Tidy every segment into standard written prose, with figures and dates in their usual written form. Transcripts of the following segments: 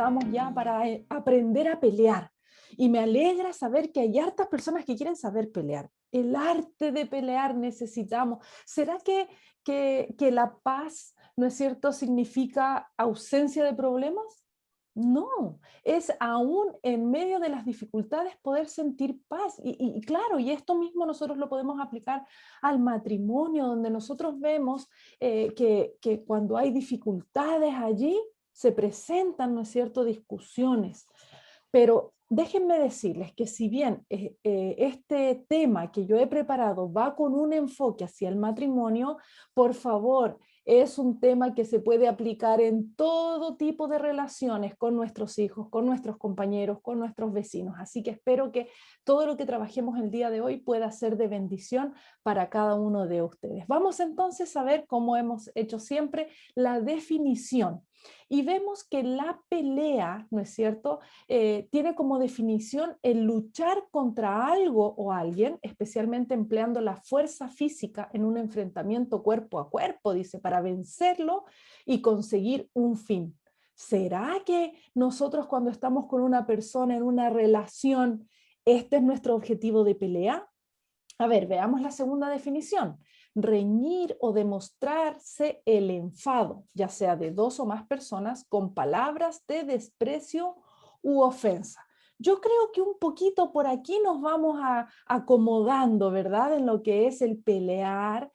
estamos ya para aprender a pelear. Y me alegra saber que hay hartas personas que quieren saber pelear. El arte de pelear necesitamos. ¿Será que la paz, no es cierto, significa ausencia de problemas? No, es aún en medio de las dificultades poder sentir paz. Y claro, y esto mismo nosotros lo podemos aplicar al matrimonio, donde nosotros vemos que cuando hay dificultades allí, se presentan, ¿no es cierto?, discusiones. Pero déjenme decirles que si bien este tema que yo he preparado va con un enfoque hacia el matrimonio, por favor, es un tema que se puede aplicar en todo tipo de relaciones con nuestros hijos, con nuestros compañeros, con nuestros vecinos. Así que espero que todo lo que trabajemos el día de hoy pueda ser de bendición para cada uno de ustedes. Vamos entonces a ver, cómo hemos hecho siempre, la definición. Y vemos que la pelea, ¿no es cierto?, tiene como definición el luchar contra algo o alguien, especialmente empleando la fuerza física en un enfrentamiento cuerpo a cuerpo, dice, para vencerlo y conseguir un fin. ¿Será que nosotros cuando estamos con una persona en una relación, este es nuestro objetivo de pelea? A ver, veamos la segunda definición. Reñir o demostrarse el enfado, ya sea de dos o más personas, con palabras de desprecio u ofensa. Yo creo que un poquito por aquí nos vamos acomodando, ¿verdad?, en lo que es el pelear.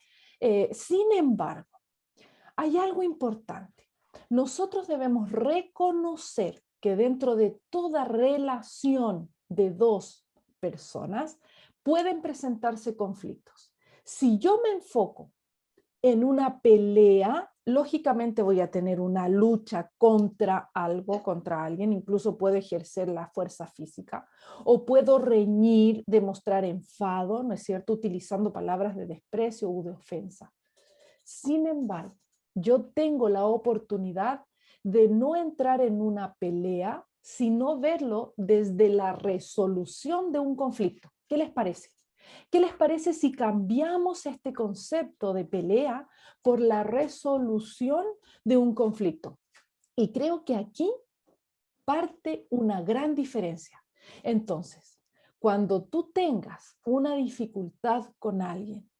Sin embargo, hay algo importante. Nosotros debemos reconocer que dentro de toda relación de dos personas pueden presentarse conflictos. Si yo me enfoco en una pelea, lógicamente voy a tener una lucha contra algo, contra alguien, incluso puedo ejercer la fuerza física, o puedo reñir, demostrar enfado, ¿no es cierto?, utilizando palabras de desprecio u de ofensa. Sin embargo, yo tengo la oportunidad de no entrar en una pelea, sino verlo desde la resolución de un conflicto. ¿Qué les parece? ¿Qué les parece si cambiamos este concepto de pelea por la resolución de un conflicto? Y creo que aquí parte una gran diferencia. Entonces, cuando tú tengas una dificultad con alguien,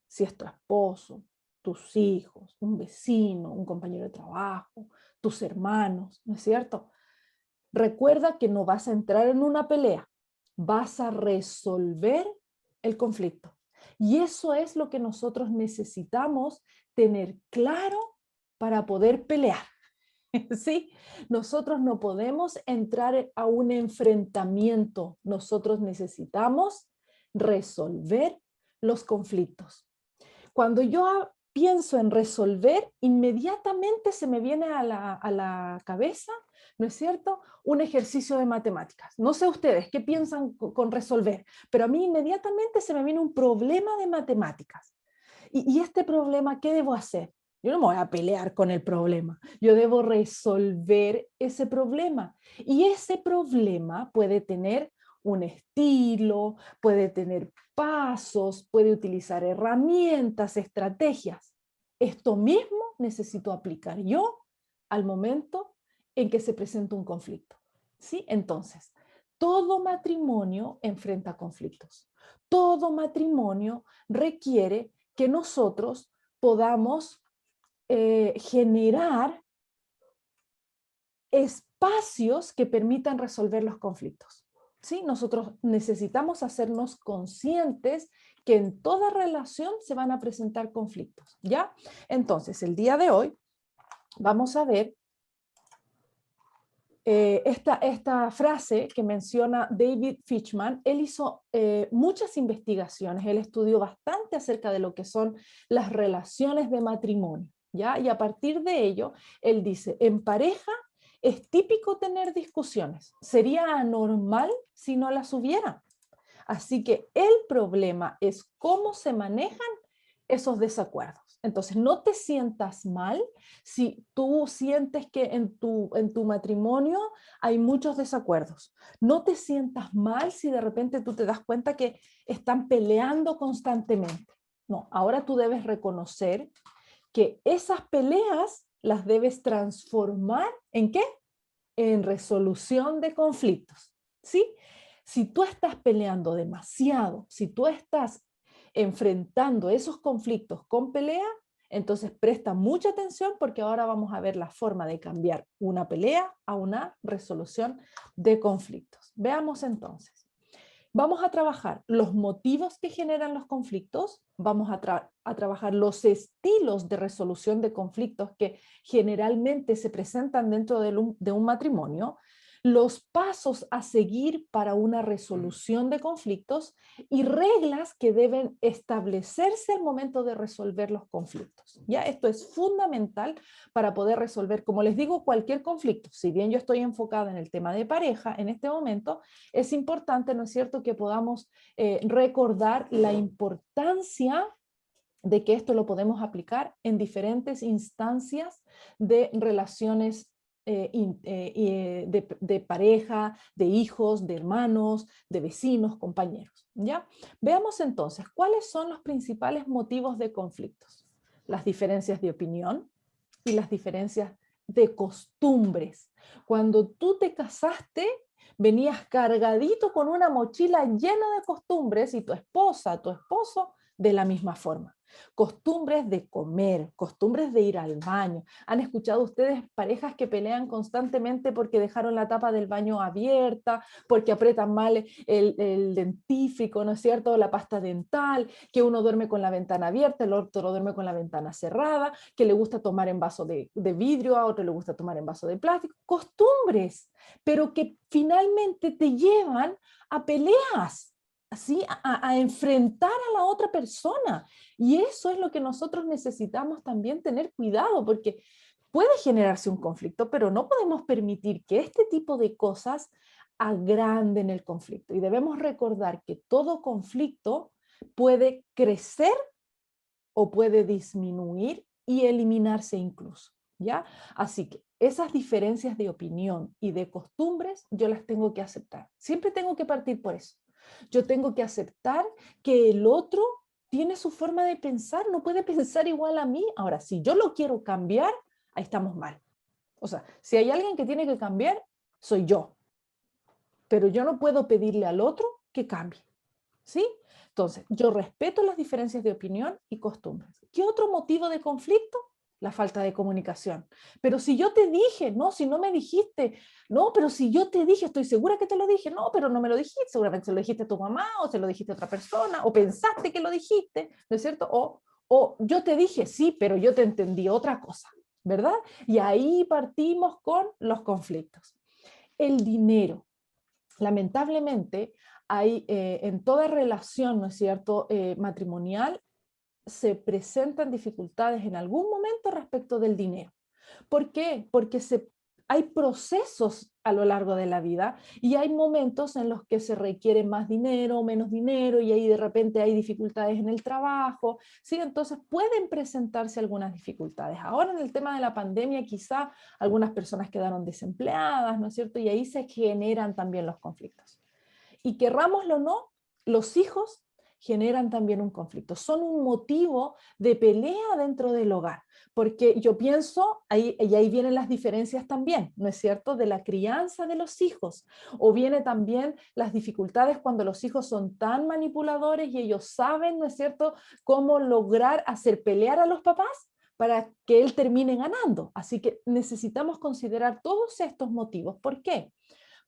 si es tu esposo, tus hijos, un vecino, un compañero de trabajo, tus hermanos, ¿no es cierto? Recuerda que no vas a entrar en una pelea, vas a resolver el conflicto. Y eso es lo que nosotros necesitamos tener claro para poder pelear. ¿Sí? Nosotros no podemos entrar a un enfrentamiento, nosotros necesitamos resolver los conflictos. Cuando yo pienso en resolver, inmediatamente se me viene a la cabeza, ¿no es cierto?, un ejercicio de matemáticas. No sé ustedes qué piensan con resolver, pero a mí inmediatamente se me viene un problema de matemáticas. Y este problema, ¿qué debo hacer? Yo no me voy a pelear con el problema, yo debo resolver ese problema. Y ese problema puede tener un estilo, puede tener pasos, puede utilizar herramientas, estrategias. Esto mismo necesito aplicar yo al momento en que se presenta un conflicto. ¿Sí? Entonces, todo matrimonio enfrenta conflictos. Todo matrimonio requiere que nosotros podamos generar espacios que permitan resolver los conflictos. ¿Sí? Nosotros necesitamos hacernos conscientes que en toda relación se van a presentar conflictos, ¿ya? Entonces, el día de hoy vamos a ver esta frase que menciona David Fishman. Él hizo muchas investigaciones, él estudió bastante acerca de lo que son las relaciones de matrimonio, ¿ya? Y a partir de ello, él dice, en pareja es típico tener discusiones, sería anormal si no las hubiera. Así que el problema es cómo se manejan esos desacuerdos. Entonces, no te sientas mal si tú sientes que en tu matrimonio hay muchos desacuerdos. No te sientas mal si de repente tú te das cuenta que están peleando constantemente. No, ahora tú debes reconocer que esas peleas las debes transformar ¿en qué? en resolución de conflictos, ¿sí? Si tú estás peleando demasiado, si tú estás enfrentando esos conflictos con pelea, entonces presta mucha atención porque ahora vamos a ver la forma de cambiar una pelea a una resolución de conflictos. Veamos entonces. Vamos a trabajar los motivos que generan los conflictos, vamos a trabajar los estilos de resolución de conflictos que generalmente se presentan dentro de un matrimonio, los pasos a seguir para una resolución de conflictos y reglas que deben establecerse al momento de resolver los conflictos. ¿Ya? Esto es fundamental para poder resolver, como les digo, cualquier conflicto. Si bien yo estoy enfocada en el tema de pareja en este momento, es importante, ¿no es cierto?, que podamos recordar la importancia de que esto lo podemos aplicar en diferentes instancias de relaciones de pareja, de hijos, de hermanos, de vecinos, compañeros. ¿Ya? Veamos entonces, ¿cuáles son los principales motivos de conflictos? Las diferencias de opinión y las diferencias de costumbres. Cuando tú te casaste, venías cargadito con una mochila llena de costumbres y tu esposa, tu esposo, de la misma forma. Costumbres de comer, costumbres de ir al baño. ¿Han escuchado ustedes parejas que pelean constantemente porque dejaron la tapa del baño abierta, porque aprietan mal el dentífrico, ¿no es cierto? La pasta dental, que uno duerme con la ventana abierta, el otro duerme con la ventana cerrada, que le gusta tomar en vaso de vidrio, a otro le gusta tomar en vaso de plástico. Costumbres, pero que finalmente te llevan a peleas, ¿sí? A enfrentar a la otra persona. Y eso es lo que nosotros necesitamos también tener cuidado, porque puede generarse un conflicto, pero no podemos permitir que este tipo de cosas agranden el conflicto. Y debemos recordar que todo conflicto puede crecer o puede disminuir y eliminarse incluso, ¿ya? Así que esas diferencias de opinión y de costumbres yo las tengo que aceptar. Siempre tengo que partir por eso. Yo tengo que aceptar que el otro tiene su forma de pensar, no puede pensar igual a mí. Ahora, si yo lo quiero cambiar, ahí estamos mal. O sea, si hay alguien que tiene que cambiar, soy yo. Pero yo no puedo pedirle al otro que cambie. ¿Sí? Entonces, yo respeto las diferencias de opinión y costumbres. ¿Qué otro motivo de conflicto? La falta de comunicación. Pero si yo te dije, no, si no me dijiste, no, pero si yo te dije, estoy segura que te lo dije, no, pero no me lo dijiste, seguramente se lo dijiste a tu mamá o se lo dijiste a otra persona o pensaste que lo dijiste, ¿no es cierto? O yo te dije, sí, pero yo te entendí otra cosa, ¿verdad? Y ahí partimos con los conflictos. El dinero. Lamentablemente, hay en toda relación, ¿no es cierto?, matrimonial, se presentan dificultades en algún momento respecto del dinero. ¿Por qué? Porque hay procesos a lo largo de la vida y hay momentos en los que se requiere más dinero o menos dinero y ahí de repente hay dificultades en el trabajo, ¿sí? Entonces pueden presentarse algunas dificultades. Ahora en el tema de la pandemia quizá algunas personas quedaron desempleadas, ¿no es cierto? Y ahí se generan también los conflictos. Y querrámoslo o no, los hijos generan también un conflicto, son un motivo de pelea dentro del hogar, porque yo pienso, y ahí vienen las diferencias también, ¿no es cierto?, de la crianza de los hijos, o viene también las dificultades cuando los hijos son tan manipuladores y ellos saben, ¿no es cierto?, cómo lograr hacer pelear a los papás para que él termine ganando. Así que necesitamos considerar todos estos motivos. ¿Por qué?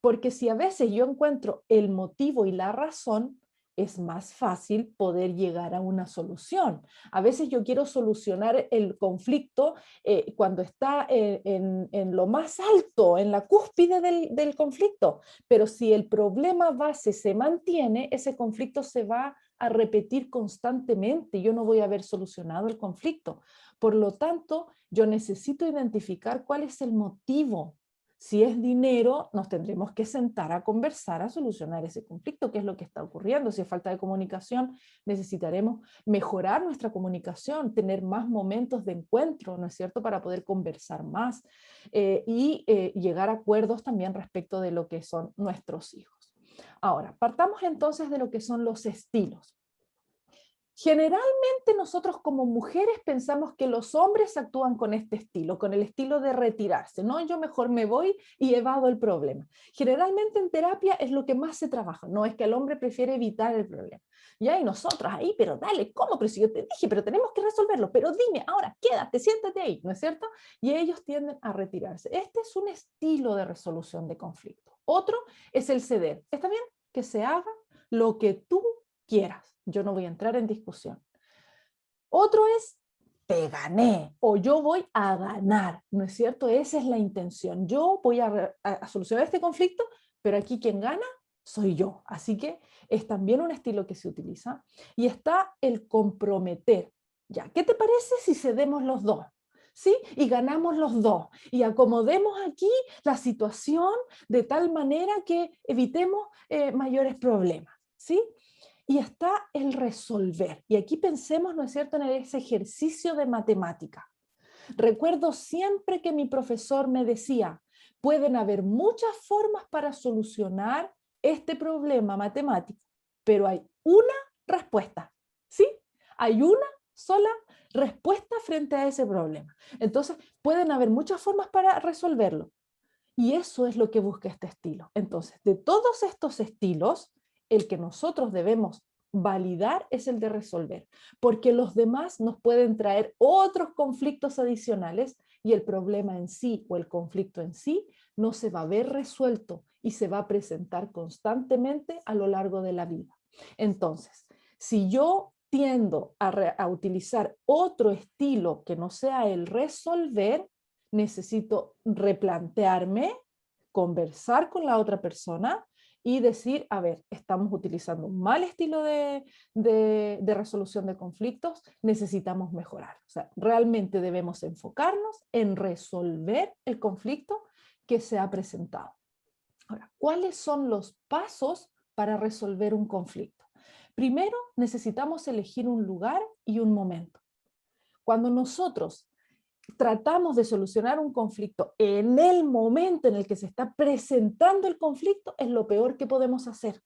Porque si a veces yo encuentro el motivo y la razón, es más fácil poder llegar a una solución. A veces yo quiero solucionar el conflicto cuando está en lo más alto, en la cúspide del conflicto, pero si el problema base se mantiene, ese conflicto se va a repetir constantemente y yo no voy a haber solucionado el conflicto. Por lo tanto, yo necesito identificar cuál es el motivo. Si es dinero, nos tendremos que sentar a conversar, a solucionar ese conflicto, qué es lo que está ocurriendo. Si es falta de comunicación, necesitaremos mejorar nuestra comunicación, tener más momentos de encuentro, ¿no es cierto?, para poder conversar más y llegar a acuerdos también respecto de lo que son nuestros hijos. Ahora, partamos entonces de lo que son los estilos. Generalmente nosotros como mujeres pensamos que los hombres actúan con este estilo, con el estilo de retirarse, ¿no? Yo mejor me voy y evado el problema. Generalmente en terapia es lo que más se trabaja, no es que el hombre prefiere evitar el problema. Ya, y nosotros ahí, pero dale, ¿cómo? Pero si yo te dije, pero tenemos que resolverlo, pero dime, ahora quédate, siéntate ahí, ¿no es cierto? Y ellos tienden a retirarse. Este es un estilo de resolución de conflicto. Otro es el ceder. ¿Está bien? Que se haga lo que tú quieras. Yo no voy a entrar en discusión. Otro es, te gané o yo voy a ganar, ¿no es cierto? Esa es la intención. Yo voy a solucionar este conflicto, pero aquí quien gana soy yo. Así que es también un estilo que se utiliza. Y está el comprometer. Ya, ¿qué te parece si cedemos los dos? ¿Sí? Y ganamos los dos. Y acomodemos aquí la situación de tal manera que evitemos mayores problemas. ¿Sí? Y está el resolver. Y aquí pensemos, ¿no es cierto?, en ese ejercicio de matemática. Recuerdo siempre que mi profesor me decía, pueden haber muchas formas para solucionar este problema matemático, pero hay una respuesta, ¿sí? Hay una sola respuesta frente a ese problema. Entonces, pueden haber muchas formas para resolverlo. Y eso es lo que busca este estilo. Entonces, de todos estos estilos, el que nosotros debemos validar es el de resolver, porque los demás nos pueden traer otros conflictos adicionales y el problema en sí o el conflicto en sí no se va a ver resuelto y se va a presentar constantemente a lo largo de la vida. Entonces, si yo tiendo a utilizar otro estilo que no sea el resolver, necesito replantearme, conversar con la otra persona y decir, a ver, estamos utilizando un mal estilo de resolución de conflictos, necesitamos mejorar. O sea, realmente debemos enfocarnos en resolver el conflicto que se ha presentado. Ahora, ¿cuáles son los pasos para resolver un conflicto? Primero, necesitamos elegir un lugar y un momento. Cuando nosotros tratamos de solucionar un conflicto en el momento en el que se está presentando el conflicto, es lo peor que podemos hacer.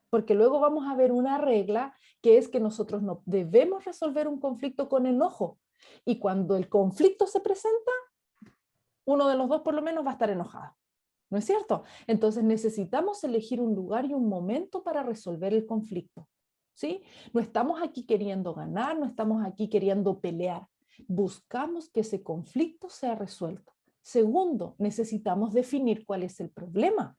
Porque luego vamos a ver una regla que es que nosotros no debemos resolver un conflicto con enojo. Y cuando el conflicto se presenta, uno de los dos por lo menos va a estar enojado. ¿No es cierto? Entonces necesitamos elegir un lugar y un momento para resolver el conflicto. ¿Sí? No estamos aquí queriendo ganar, no estamos aquí queriendo pelear. Buscamos que ese conflicto sea resuelto. Segundo, necesitamos definir cuál es el problema.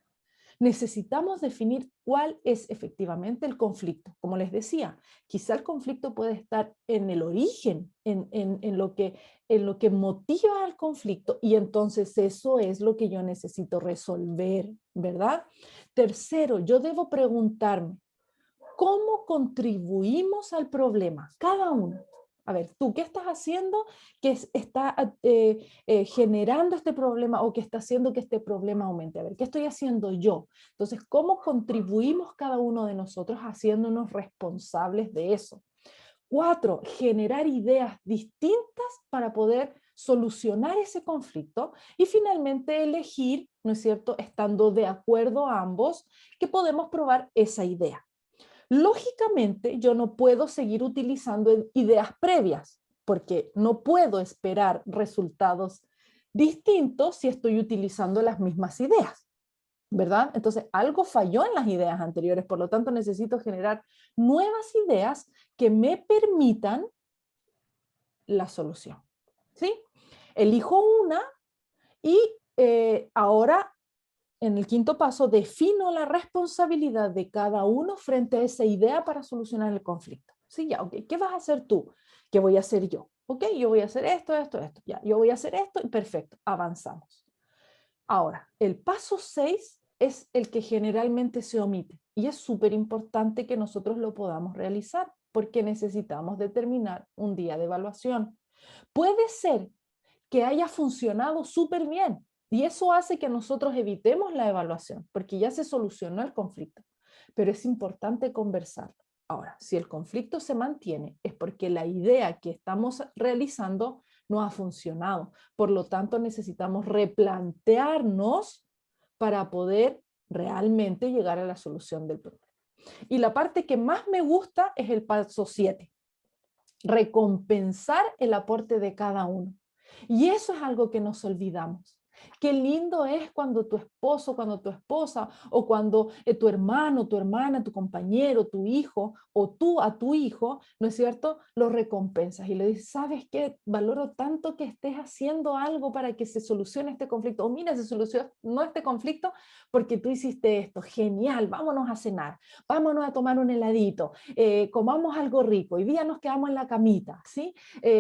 Necesitamos definir cuál es efectivamente el conflicto. Como les decía, quizá el conflicto puede estar en el origen, en lo que motiva al conflicto, y entonces eso es lo que yo necesito resolver, ¿verdad? Tercero, yo debo preguntarme, ¿cómo contribuimos al problema? Cada uno. A ver, tú, ¿qué estás haciendo que está generando este problema o que está haciendo que este problema aumente? A ver, ¿qué estoy haciendo yo? Entonces, ¿cómo contribuimos cada uno de nosotros haciéndonos responsables de eso? 4, generar ideas distintas para poder solucionar ese conflicto y finalmente elegir, ¿no es cierto?, estando de acuerdo a ambos, que podemos probar esa idea. Lógicamente, yo no puedo seguir utilizando ideas previas, porque no puedo esperar resultados distintos si estoy utilizando las mismas ideas, ¿verdad? Entonces, algo falló en las ideas anteriores, por lo tanto, necesito generar nuevas ideas que me permitan la solución, ¿sí? Elijo una y ahora en el quinto paso, defino la responsabilidad de cada uno frente a esa idea para solucionar el conflicto. Sí, ya, ok, ¿qué vas a hacer tú? ¿Qué voy a hacer yo? Ok, yo voy a hacer esto, esto, esto. Ya, yo voy a hacer esto y perfecto, avanzamos. Ahora, el paso 6 es el que generalmente se omite y es súper importante que nosotros lo podamos realizar porque necesitamos determinar un día de evaluación. Puede ser que haya funcionado súper bien. Y eso hace que nosotros evitemos la evaluación, porque ya se solucionó el conflicto. Pero es importante conversar. Ahora, si el conflicto se mantiene, es porque la idea que estamos realizando no ha funcionado. Por lo tanto, necesitamos replantearnos para poder realmente llegar a la solución del problema. Y la parte que más me gusta es el paso 7, recompensar el aporte de cada uno. Y eso es algo que nos olvidamos. Qué lindo es cuando tu esposo, cuando tu esposa, o cuando tu hermano, tu hermana, tu compañero, tu hijo, o tú a tu hijo, ¿no es cierto?, lo recompensas y le dices, ¿sabes qué? Valoro tanto que estés haciendo algo para que se solucione este conflicto. O mira, se solucionó este conflicto porque tú hiciste esto. Genial, vámonos a cenar, vámonos a tomar un heladito, comamos algo rico, hoy día nos quedamos en la camita, ¿sí?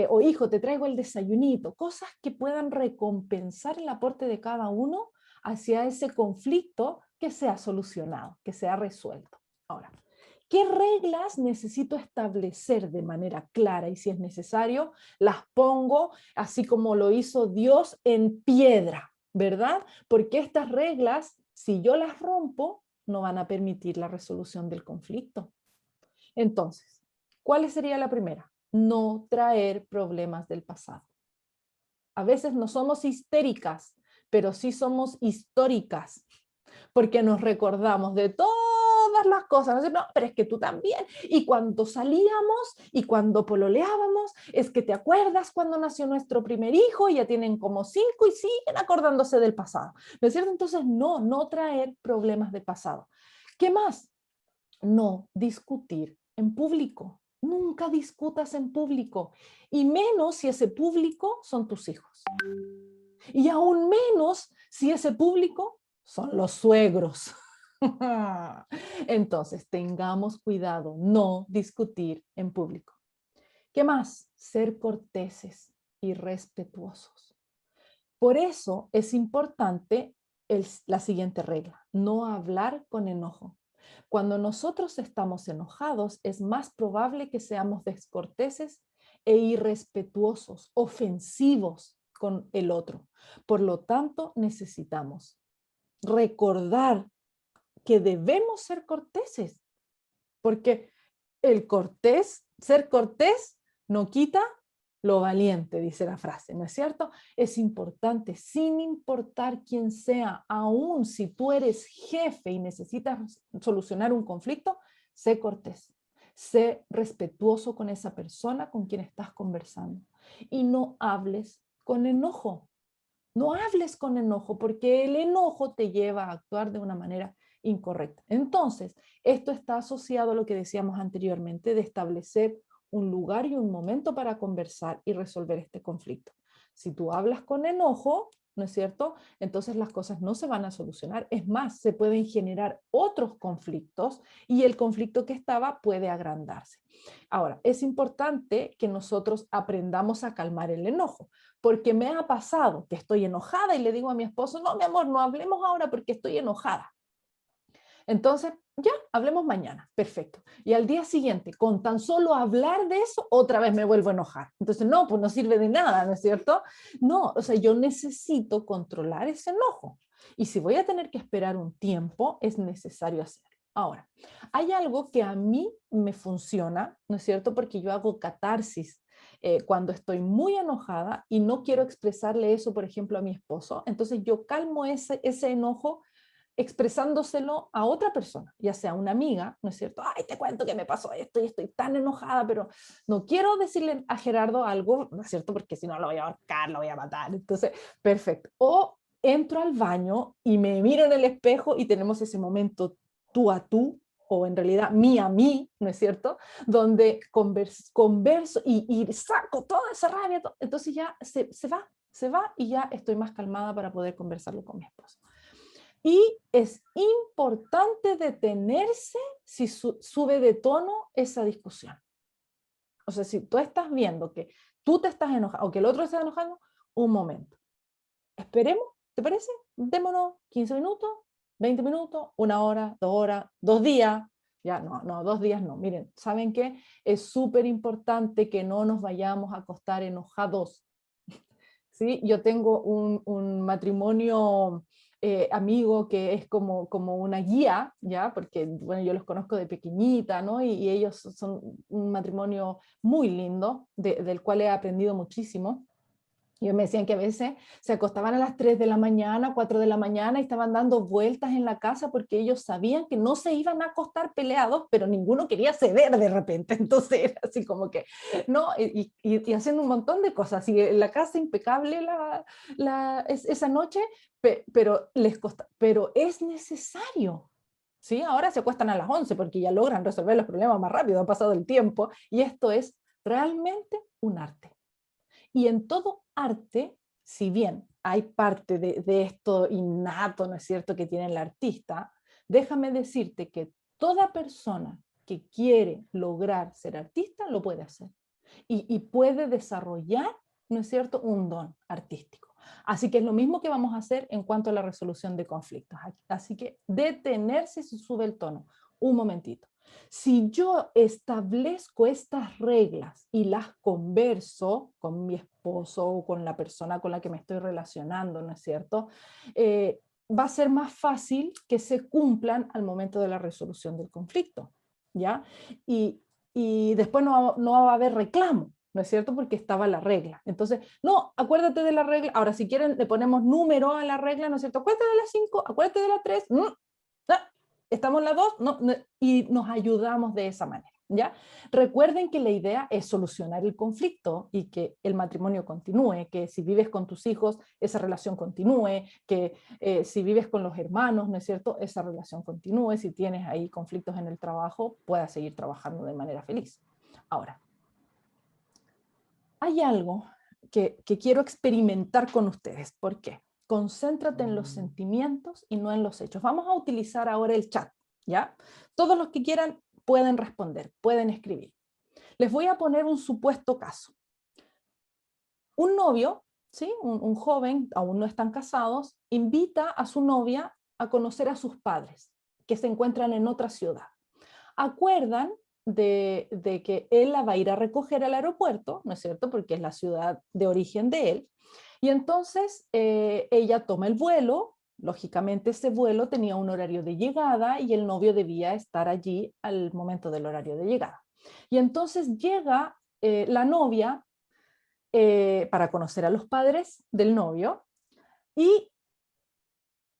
O hijo, te traigo el desayunito, cosas que puedan recompensar el aporte de cada uno hacia ese conflicto que sea solucionado, que sea resuelto. Ahora, ¿qué reglas necesito establecer de manera clara? Y si es necesario, las pongo así como lo hizo Dios en piedra, ¿verdad? Porque estas reglas, si yo las rompo, no van a permitir la resolución del conflicto. Entonces, ¿cuál sería la primera? No traer problemas del pasado. A veces no somos histéricas, pero sí somos históricas, porque nos recordamos de todas las cosas. No, pero es que tú también. Y cuando salíamos y cuando pololeábamos, es que te acuerdas cuando nació nuestro primer hijo y ya tienen como 5 y siguen acordándose del pasado. ¿No es cierto? Entonces, no traer problemas del pasado. ¿Qué más? No discutir en público. Nunca discutas en público, y menos si ese público son tus hijos. Y aún menos si ese público son los suegros. Entonces, tengamos cuidado, no discutir en público. ¿Qué más? Ser corteses y respetuosos. Por eso es importante la siguiente regla: no hablar con enojo. Cuando nosotros estamos enojados, es más probable que seamos descorteses e irrespetuosos, ofensivos con el otro. Por lo tanto, necesitamos recordar que debemos ser corteses, porque ser cortés no quita lo valiente, dice la frase, ¿no es cierto? Es importante, sin importar quién sea, aún si tú eres jefe y necesitas solucionar un conflicto, sé cortés, sé respetuoso con esa persona con quien estás conversando y no hables con enojo. No hables con enojo, porque el enojo te lleva a actuar de una manera incorrecta. Entonces, esto está asociado a lo que decíamos anteriormente, de establecer un lugar y un momento para conversar y resolver este conflicto. Si tú hablas con enojo, ¿no es cierto?, entonces las cosas no se van a solucionar. Es más, se pueden generar otros conflictos y el conflicto que estaba puede agrandarse. Ahora, es importante que nosotros aprendamos a calmar el enojo, porque me ha pasado que estoy enojada y le digo a mi esposo, no, mi amor, no hablemos ahora porque estoy enojada. Entonces, ya, hablemos mañana, perfecto. Y al día siguiente, con tan solo hablar de eso, otra vez me vuelvo a enojar. Entonces, no, pues no sirve de nada, ¿no es cierto? No, o sea, yo necesito controlar ese enojo. Y si voy a tener que esperar un tiempo, es necesario hacerlo. Ahora, hay algo que a mí me funciona, ¿no es cierto? Porque yo hago catarsis cuando estoy muy enojada y no quiero expresarle eso, por ejemplo, a mi esposo. Entonces yo calmo ese enojo expresándoselo a otra persona, ya sea una amiga, ¿no es cierto? Ay, te cuento que me pasó esto y estoy tan enojada, pero no quiero decirle a Gerardo algo, ¿no es cierto? Porque si no lo voy a ahorcar, lo voy a matar. Entonces, perfecto. O entro al baño y me miro en el espejo y tenemos ese momento tú a tú, o en realidad mí a mí, ¿no es cierto? Donde converso y saco toda esa rabia. Entonces ya se va y ya estoy más calmada para poder conversarlo con mi esposo. Y es importante detenerse si sube de tono esa discusión. O sea, si tú estás viendo que tú te estás enojando o que el otro está enojando, un momento. Esperemos, ¿te parece? Démonos 15 minutos, 20 minutos, 1 hora, 2 horas, 2 días. Ya, no, 2 días no. Miren, ¿saben qué? Es súper importante que no nos vayamos a acostar enojados. ¿Sí? Yo tengo un matrimonio amigo que es como una guía, ¿ya? Porque, bueno, yo los conozco de pequeñita, ¿no? Y ellos son un matrimonio muy lindo, del cual he aprendido muchísimo. Ellos me decían que a veces se acostaban a las 3 de la mañana, 4 de la mañana y estaban dando vueltas en la casa porque ellos sabían que no se iban a acostar peleados, pero ninguno quería ceder de repente. Entonces era así como que, no, y haciendo un montón de cosas. Y la casa impecable esa noche, pero pero es necesario. ¿Sí? Ahora se acuestan a las 11 porque ya logran resolver los problemas más rápido, ha pasado el tiempo, y esto es realmente un arte. Y en todo arte, si bien hay parte de esto innato, ¿no es cierto?, que tiene el artista, déjame decirte que toda persona que quiere lograr ser artista lo puede hacer y puede desarrollar, ¿no es cierto?, un don artístico. Así que es lo mismo que vamos a hacer en cuanto a la resolución de conflictos. Así que detenerse si sube el tono. Un momentito. Si yo establezco estas reglas y las converso con mi esposo o con la persona con la que me estoy relacionando, ¿no es cierto? Va a ser más fácil que se cumplan al momento de la resolución del conflicto, ¿ya? Y después no va a haber reclamo, ¿no es cierto? Porque estaba la regla. Entonces, no, acuérdate de la regla. Ahora, si quieren, le ponemos número a la regla, ¿no es cierto? Acuérdate de las 5, acuérdate de las 3. Estamos en las 2, y nos ayudamos de esa manera, ¿ya? Recuerden que la idea es solucionar el conflicto y que el matrimonio continúe, que si vives con tus hijos, esa relación continúe, que si vives con los hermanos, ¿no es cierto?, esa relación continúe, si tienes ahí conflictos en el trabajo, puedas seguir trabajando de manera feliz. Ahora, hay algo que quiero experimentar con ustedes. ¿Por qué? Concéntrate en los sentimientos y no en los hechos. Vamos a utilizar ahora el chat, ¿ya? Todos los que quieran pueden responder, pueden escribir. Les voy a poner un supuesto caso. Un novio, ¿sí?, un joven, aún no están casados, invita a su novia a conocer a sus padres, que se encuentran en otra ciudad. Acuerdan de que él la va a ir a recoger al aeropuerto, ¿no es cierto?, porque es la ciudad de origen de él, y entonces ella toma el vuelo. Lógicamente ese vuelo tenía un horario de llegada y el novio debía estar allí al momento del horario de llegada. Y entonces llega la novia para conocer a los padres del novio y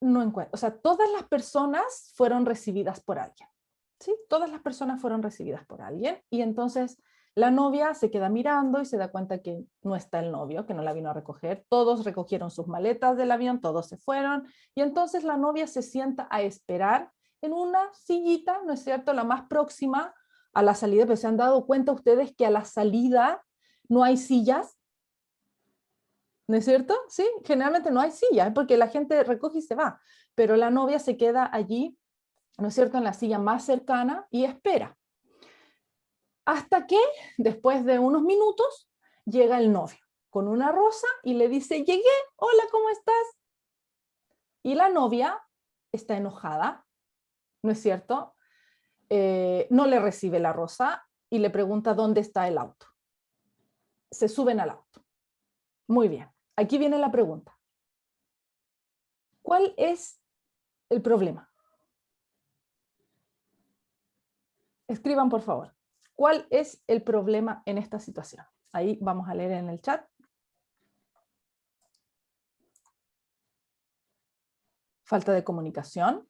no encuentra, o sea, todas las personas fueron recibidas por alguien. ¿Sí? Todas las personas fueron recibidas por alguien y entonces la novia se queda mirando y se da cuenta que no está el novio, que no la vino a recoger. Todos recogieron sus maletas del avión, todos se fueron y entonces la novia se sienta a esperar en una sillita, ¿no es cierto?, la más próxima a la salida, pero se han dado cuenta ustedes que a la salida no hay sillas, ¿no es cierto? Sí, generalmente no hay sillas porque la gente recoge y se va, pero la novia se queda allí, ¿no es cierto?, en la silla más cercana y espera. Hasta que, después de unos minutos, llega el novio con una rosa y le dice, llegué, hola, ¿cómo estás? Y la novia está enojada, ¿no es cierto? No le recibe la rosa y le pregunta dónde está el auto. Se suben al auto. Muy bien, aquí viene la pregunta. ¿Cuál es el problema? Escriban, por favor. ¿Cuál es el problema en esta situación? Ahí vamos a leer en el chat. Falta de comunicación,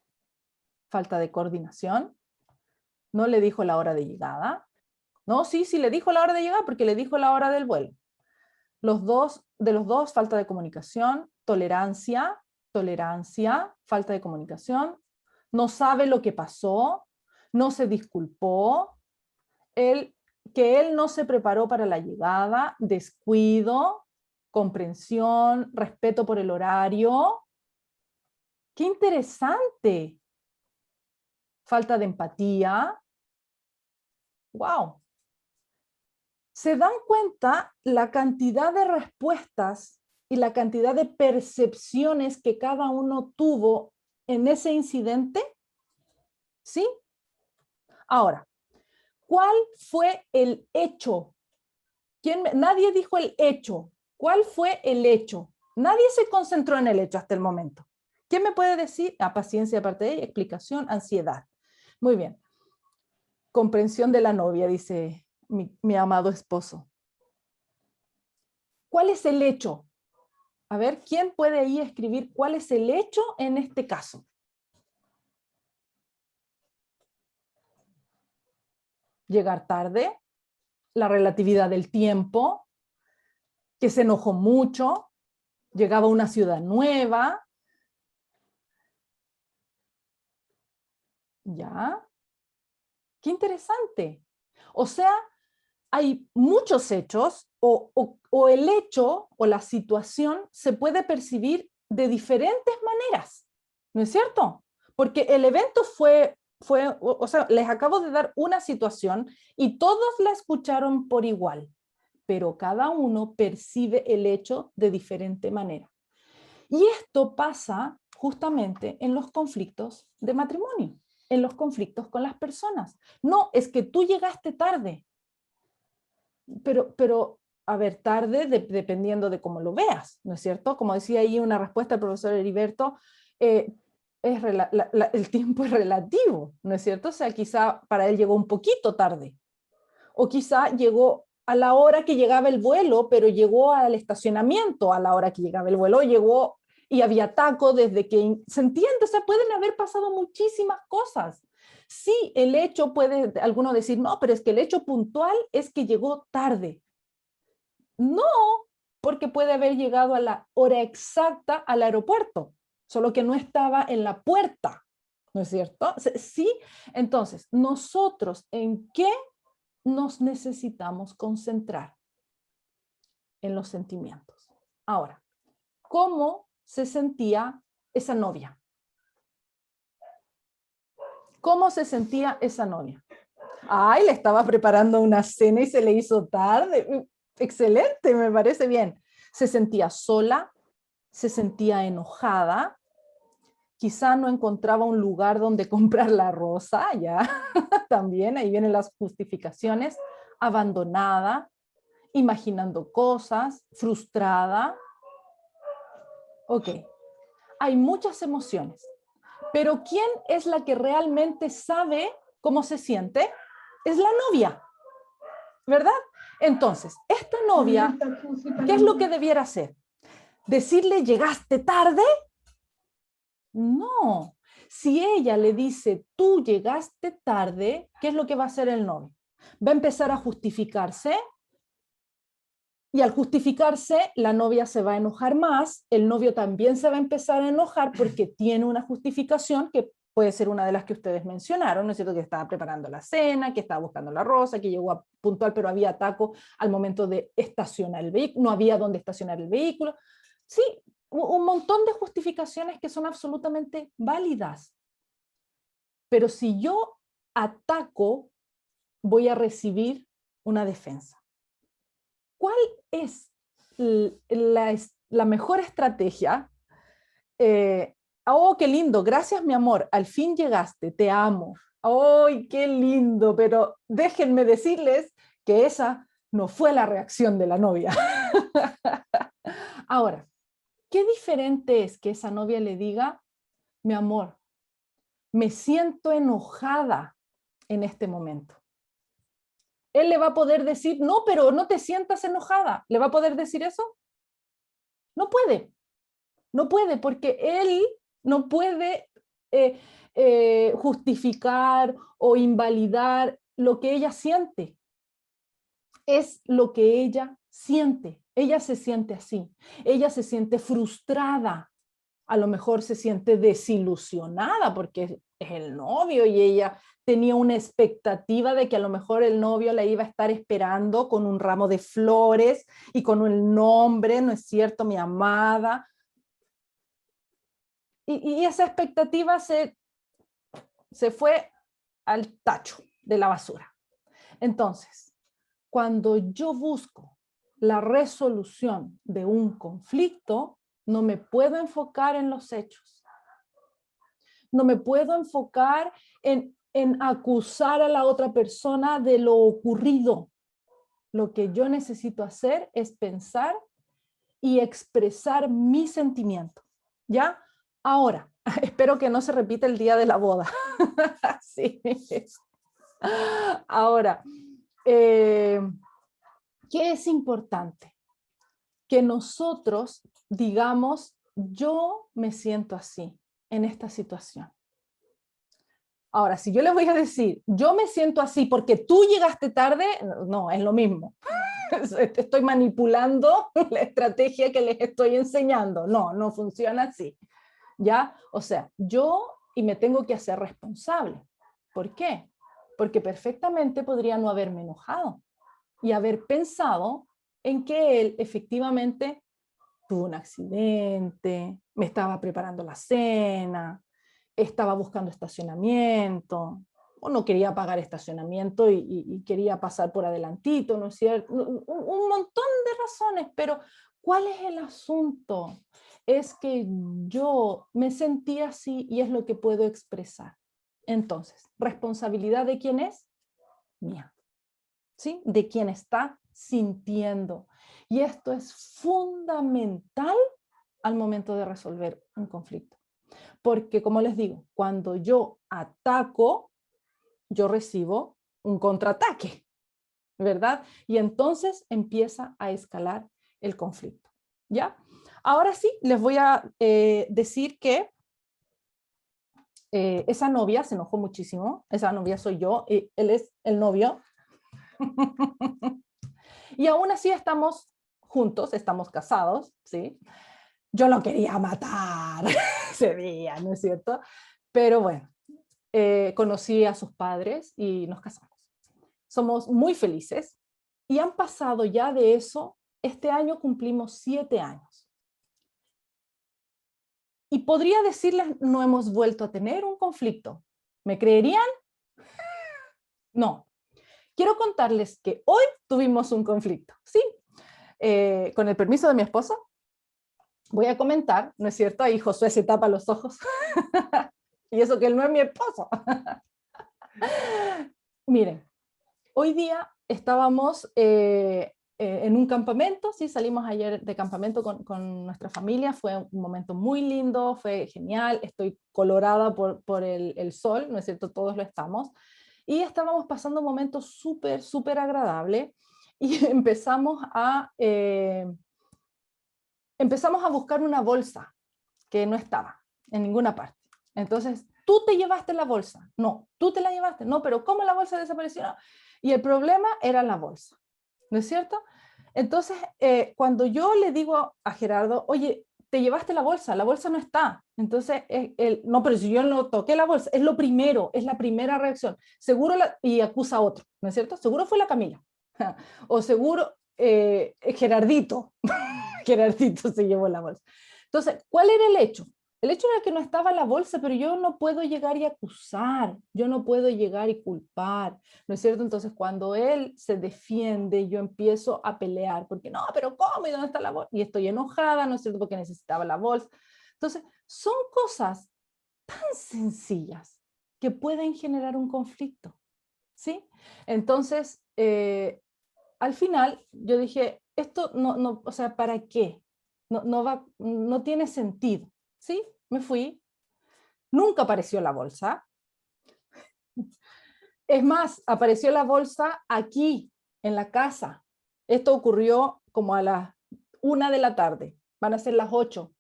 falta de coordinación, no le dijo la hora de llegada. No, sí le dijo la hora de llegada porque le dijo la hora del vuelo. De los dos, falta de comunicación, tolerancia, falta de comunicación, no sabe lo que pasó, no se disculpó, que él no se preparó para la llegada, descuido, comprensión, respeto por el horario. ¡Qué interesante! Falta de empatía. ¡Wow! ¿Se dan cuenta la cantidad de respuestas y la cantidad de percepciones que cada uno tuvo en ese incidente? ¿Sí? Ahora, ¿cuál fue el hecho? Nadie dijo el hecho. ¿Cuál fue el hecho? Nadie se concentró en el hecho hasta el momento. ¿Quién me puede decir? Paciencia aparte de ella, explicación, ansiedad. Muy bien. Comprensión de la novia, dice mi amado esposo. ¿Cuál es el hecho? A ver, ¿quién puede ahí escribir cuál es el hecho en este caso? Llegar tarde, la relatividad del tiempo, que se enojó mucho, llegaba a una ciudad nueva. ¿Ya? Qué interesante. O sea, hay muchos hechos o el hecho o la situación se puede percibir de diferentes maneras, ¿no es cierto? Porque el evento o sea, les acabo de dar una situación y todos la escucharon por igual, pero cada uno percibe el hecho de diferente manera. Y esto pasa justamente en los conflictos de matrimonio, en los conflictos con las personas. No, es que tú llegaste tarde, pero a ver, tarde dependiendo de cómo lo veas, ¿no es cierto? Como decía ahí una respuesta del profesor Heriberto, eh, el tiempo es relativo, ¿no es cierto? O sea, quizá para él llegó un poquito tarde, o quizá llegó a la hora que llegaba el vuelo, pero llegó al estacionamiento a la hora que llegaba el vuelo, llegó y había taco desde que, ¿se entiende? O sea, pueden haber pasado muchísimas cosas. Sí, el hecho puede alguno decir, no, pero es que el hecho puntual es que llegó tarde. No, porque puede haber llegado a la hora exacta al aeropuerto, solo que no estaba en la puerta, ¿no es cierto? Sí, entonces, nosotros, ¿en qué nos necesitamos concentrar? En los sentimientos. Ahora, ¿cómo se sentía esa novia? ¿Cómo se sentía esa novia? Ay, le estaba preparando una cena y se le hizo tarde. Excelente, me parece bien. Se sentía sola, se sentía enojada, quizá no encontraba un lugar donde comprar la rosa, ya, también, ahí vienen las justificaciones, abandonada, imaginando cosas, frustrada. Ok, hay muchas emociones, pero ¿quién es la que realmente sabe cómo se siente? Es la novia, ¿verdad? Entonces, esta novia, ¿qué es lo que debiera hacer? ¿Decirle llegaste tarde? No. Si ella le dice tú llegaste tarde, ¿qué es lo que va a hacer el novio? Va a empezar a justificarse. Y al justificarse, la novia se va a enojar más, el novio también se va a empezar a enojar porque tiene una justificación que puede ser una de las que ustedes mencionaron, ¿no es cierto? Que estaba preparando la cena, que estaba buscando la rosa, que llegó a puntual, pero había ataco al momento de estacionar el vehículo, no había dónde estacionar el vehículo. Sí, un montón de justificaciones que son absolutamente válidas. Pero si yo ataco, voy a recibir una defensa. ¿Cuál es la mejor estrategia? Oh, qué lindo, gracias mi amor, al fin llegaste, te amo. ¡Ay, qué lindo! Pero déjenme decirles que esa no fue la reacción de la novia. Ahora, qué diferente es que esa novia le diga, mi amor, me siento enojada en este momento. Él le va a poder decir, no, pero no te sientas enojada. ¿Le va a poder decir eso? No puede. No puede, porque él no puede eh, justificar o invalidar lo que ella siente. Es lo que ella siente. Ella se siente así. Ella se siente frustrada. A lo mejor se siente desilusionada porque es el novio y ella tenía una expectativa de que a lo mejor el novio la iba a estar esperando con un ramo de flores y con un nombre, ¿no es cierto? Mi amada. Y esa expectativa se fue al tacho de la basura. Entonces, cuando yo busco la resolución de un conflicto, no me puedo enfocar en los hechos. No me puedo enfocar en acusar a la otra persona de lo ocurrido. Lo que yo necesito hacer es pensar y expresar mi sentimiento. ¿Ya? Ahora, espero que no se repita el día de la boda. Sí. Ahora, ¿qué es importante? que nosotros digamos, yo me siento así en esta situación. Ahora, si yo les voy a decir, yo me siento así porque tú llegaste tarde, no, es lo mismo. Estoy manipulando la estrategia que les estoy enseñando. No, no funciona así. ¿Ya? O sea, yo y me tengo que hacer responsable. ¿Por qué? Porque perfectamente podría no haberme enojado y haber pensado en que él efectivamente tuvo un accidente, me estaba preparando la cena, estaba buscando estacionamiento, o no quería pagar estacionamiento y quería pasar por adelantito, ¿no es cierto? Un montón de razones, pero ¿cuál es el asunto? Es que yo me sentí así y es lo que puedo expresar. Entonces, ¿responsabilidad de quién es? Mía. ¿Sí? De quien está sintiendo. Y esto es fundamental al momento de resolver un conflicto. Porque, como les digo, cuando yo ataco, yo recibo un contraataque, ¿verdad? Y entonces empieza a escalar el conflicto, ¿ya? Ahora sí, les voy a decir que esa novia se enojó muchísimo, esa novia soy yo, y él es el novio, y aún así estamos juntos, estamos casados, ¿sí? Yo lo quería matar ese día, ¿no es cierto? Pero bueno, conocí a sus padres y nos casamos. Somos muy felices y han pasado ya de eso, este año cumplimos 7 años. Y podría decirles, no hemos vuelto a tener un conflicto. ¿Me creerían? No. Quiero contarles que hoy tuvimos un conflicto, ¿sí? Con el permiso de mi esposo, voy a comentar, ¿no es cierto? Ahí Josué se tapa los ojos. Y eso que él no es mi esposo. Miren, hoy día estábamos en un campamento, sí, salimos ayer de campamento con nuestra familia, fue un momento muy lindo, fue genial, estoy colorada por el sol, ¿no es cierto? Todos lo estamos. Y estábamos pasando un momento súper, súper agradable y empezamos a buscar una bolsa que no estaba en ninguna parte. Entonces, tú te llevaste la bolsa. No, tú te la llevaste. No, pero ¿cómo la bolsa desapareció? No. Y el problema era la bolsa, ¿no es cierto? Entonces, cuando yo le digo a Gerardo, oye, te llevaste la bolsa no está. Entonces, no, pero si yo no toqué la bolsa, es lo primero, es la primera reacción. Seguro, y acusa a otro, ¿no es cierto? Seguro fue la Camila. O seguro Gerardito. Gerardito se llevó la bolsa. Entonces, ¿cuál era el hecho? El hecho era que no estaba la bolsa, pero yo no puedo llegar y acusar, yo no puedo llegar y culpar, ¿no es cierto? Entonces, cuando él se defiende, yo empiezo a pelear, porque no, pero ¿cómo? ¿Y dónde está la bolsa? Y estoy enojada, ¿no es cierto? Porque necesitaba la bolsa. Entonces, son cosas tan sencillas que pueden generar un conflicto, ¿sí? Entonces, al final, yo dije, esto no, o sea, ¿para qué? No tiene sentido, ¿sí? Me fui, nunca apareció la bolsa. Es más, apareció la bolsa aquí, en la casa. Esto ocurrió como a las 1 de la tarde, van a ser las 8,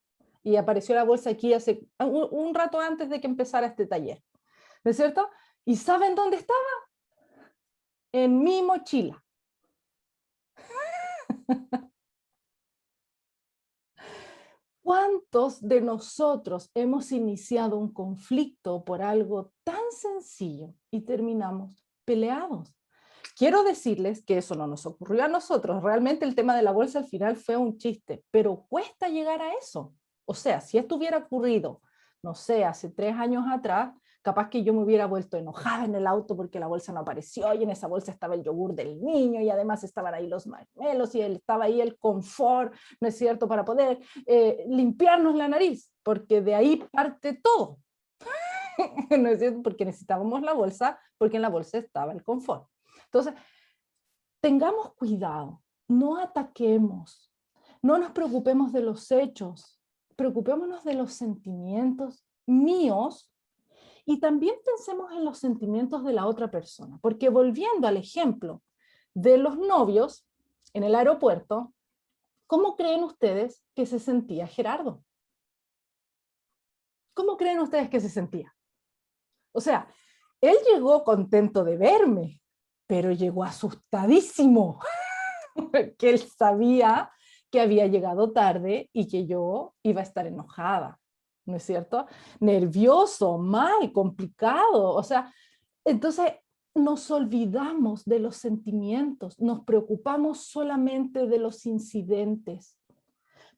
y apareció la bolsa aquí hace un rato antes de que empezara este taller, ¿no es cierto? ¿Y saben dónde estaba? En mi mochila. ¿Cuántos de nosotros hemos iniciado un conflicto por algo tan sencillo y terminamos peleados? Quiero decirles que eso no nos ocurrió a nosotros. Realmente el tema de la bolsa al final fue un chiste, pero cuesta llegar a eso. O sea, si esto hubiera ocurrido, no sé, hace 3 años atrás, capaz que yo me hubiera vuelto enojada en el auto porque la bolsa no apareció y en esa bolsa estaba el yogur del niño y además estaban ahí los marshmallows y estaba ahí el confort, ¿no es cierto?, para poder limpiarnos la nariz, porque de ahí parte todo, ¿no es cierto?, porque necesitábamos la bolsa, porque en la bolsa estaba el confort. Entonces, tengamos cuidado, no ataquemos, no nos preocupemos de los hechos, preocupémonos de los sentimientos míos y también pensemos en los sentimientos de la otra persona, porque volviendo al ejemplo de los novios en el aeropuerto, ¿Cómo creen ustedes que se sentía Gerardo? ¿Cómo creen ustedes que se sentía? O sea, él llegó contento de verme, pero llegó asustadísimo, porque él sabía que había llegado tarde y que yo iba a estar enojada, ¿no es cierto? Nervioso, mal, complicado, o sea, entonces nos olvidamos de los sentimientos, nos preocupamos solamente de los incidentes.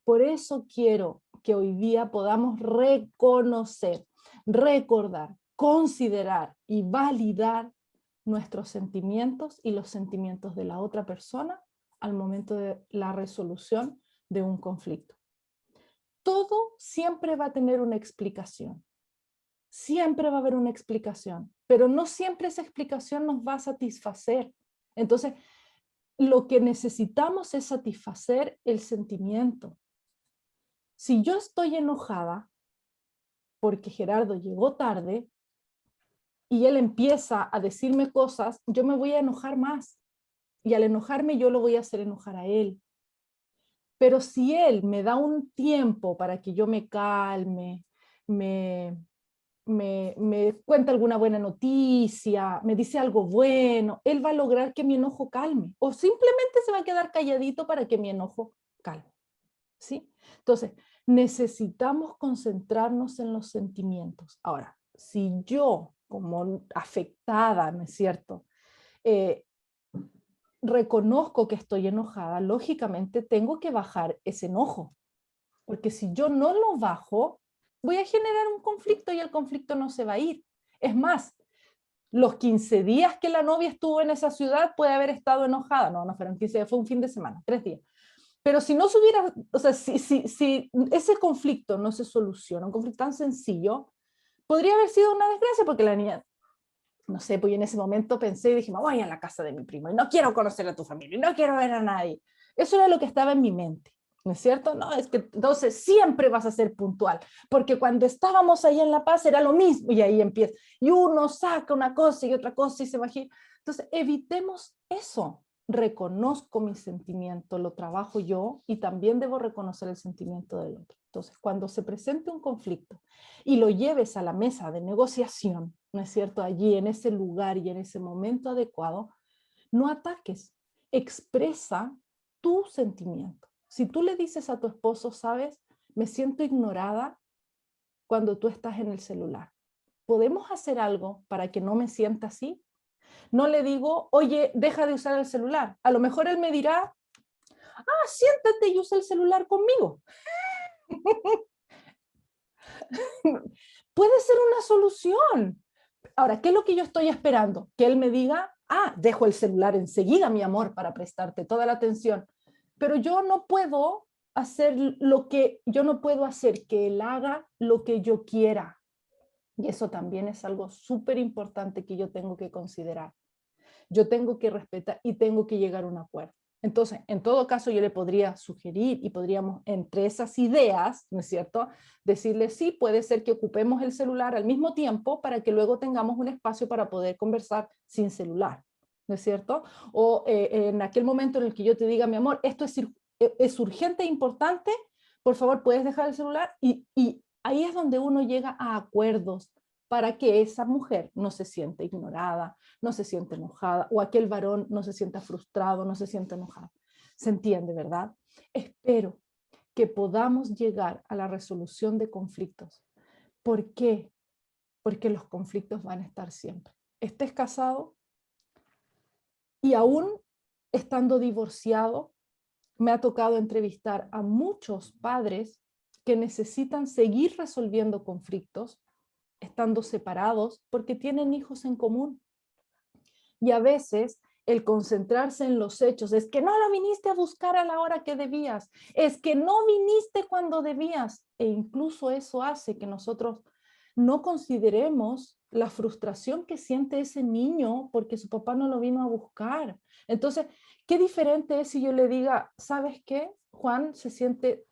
Por eso quiero que hoy día podamos reconocer, recordar, considerar y validar nuestros sentimientos y los sentimientos de la otra persona al momento de la resolución de un conflicto. Todo siempre va a tener una explicación. Siempre va a haber una explicación, pero no siempre esa explicación nos va a satisfacer. Entonces, lo que necesitamos es satisfacer el sentimiento. Si yo estoy enojada porque Gerardo llegó tarde y él empieza a decirme cosas, yo me voy a enojar más. Y al enojarme yo lo voy a hacer enojar a él. Pero si él me da un tiempo para que yo me calme, me, me cuenta alguna buena noticia, me dice algo bueno, él va a lograr que mi enojo calme. O simplemente se va a quedar calladito para que mi enojo calme. ¿Sí? Entonces, necesitamos concentrarnos en los sentimientos. Ahora, si yo, como afectada, ¿no es cierto?, reconozco que estoy enojada, lógicamente tengo que bajar ese enojo, porque si yo no lo bajo, voy a generar un conflicto y el conflicto no se va a ir. Es más, los 15 días que la novia estuvo en esa ciudad puede haber estado enojada. No, no fueron 15 días, fue un fin de semana, 3 días. Pero si no se hubiera, o sea, si ese conflicto no se soluciona, un conflicto tan sencillo, podría haber sido una desgracia porque la niña, no sé, pues en ese momento pensé y dije, me voy a la casa de mi primo y no quiero conocer a tu familia y no quiero ver a nadie. Eso era lo que estaba en mi mente, ¿no es cierto? No, es que entonces siempre vas a ser puntual, porque cuando estábamos ahí en La Paz era lo mismo y ahí empieza. Y uno saca una cosa y otra cosa y se imagina. Entonces, evitemos eso. Reconozco mi sentimiento, lo trabajo yo y también debo reconocer el sentimiento del otro. Entonces, cuando se presente un conflicto y lo lleves a la mesa de negociación, ¿no es cierto? Allí en ese lugar y en ese momento adecuado, no ataques, expresa tu sentimiento. Si tú le dices a tu esposo, sabes, me siento ignorada cuando tú estás en el celular, ¿podemos hacer algo para que no me sienta así? No le digo, oye, deja de usar el celular. A lo mejor él me dirá, siéntate y usa el celular conmigo. Puede ser una solución. Ahora, ¿qué es lo que yo estoy esperando? Que él me diga, dejo el celular enseguida, mi amor, para prestarte toda la atención. Pero yo no puedo yo no puedo hacer que él haga lo que yo quiera. Y eso también es algo súper importante que yo tengo que considerar. Yo tengo que respetar y tengo que llegar a un acuerdo. Entonces, en todo caso, yo le podría sugerir y podríamos, entre esas ideas, ¿no es cierto?, decirle, sí, puede ser que ocupemos el celular al mismo tiempo para que luego tengamos un espacio para poder conversar sin celular, ¿no es cierto? O en aquel momento en el que yo te diga, mi amor, esto es urgente e importante, por favor, puedes dejar el celular y ahí es donde uno llega a acuerdos para que esa mujer no se sienta ignorada, no se siente enojada, o aquel varón no se sienta frustrado, no se sienta enojado. ¿Se entiende, verdad? Espero que podamos llegar a la resolución de conflictos. ¿Por qué? Porque los conflictos van a estar siempre. Estés casado y aún estando divorciado, me ha tocado entrevistar a muchos padres que necesitan seguir resolviendo conflictos, estando separados porque tienen hijos en común. Y a veces el concentrarse en los hechos es que no lo viniste a buscar a la hora que debías, es que no viniste cuando debías, e incluso eso hace que nosotros no consideremos la frustración que siente ese niño porque su papá no lo vino a buscar. Entonces, qué diferente es si yo le diga, ¿sabes qué? Juan se siente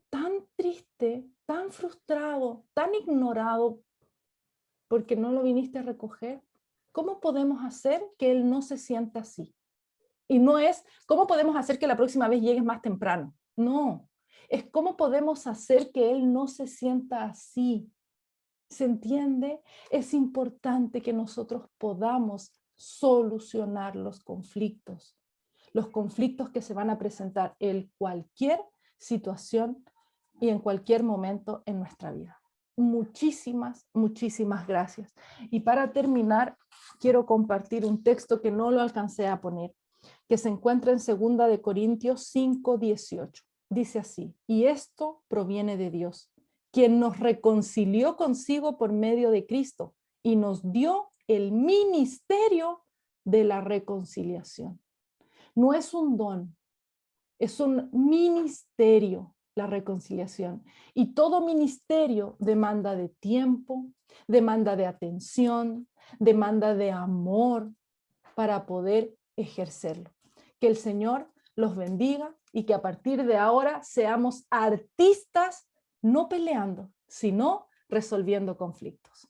tan triste, tan frustrado, tan ignorado porque no lo viniste a recoger. ¿Cómo podemos hacer que él no se sienta así? Y no es, ¿cómo podemos hacer que la próxima vez llegues más temprano? No, es cómo podemos hacer que Él no se sienta así. ¿Se entiende? Es importante que nosotros podamos solucionar los conflictos que se van a presentar en cualquier situación y en cualquier momento en nuestra vida. Muchísimas, muchísimas gracias. Y para terminar, quiero compartir un texto que no lo alcancé a poner, que se encuentra en 2 de Corintios 5:18. Dice así: y esto proviene de Dios, quien nos reconcilió consigo por medio de Cristo y nos dio el ministerio de la reconciliación. No es un don, es un ministerio la reconciliación. Y todo ministerio demanda de tiempo, demanda de atención, demanda de amor para poder ejercerlo. Que el Señor los bendiga y que a partir de ahora seamos artistas no peleando, sino resolviendo conflictos.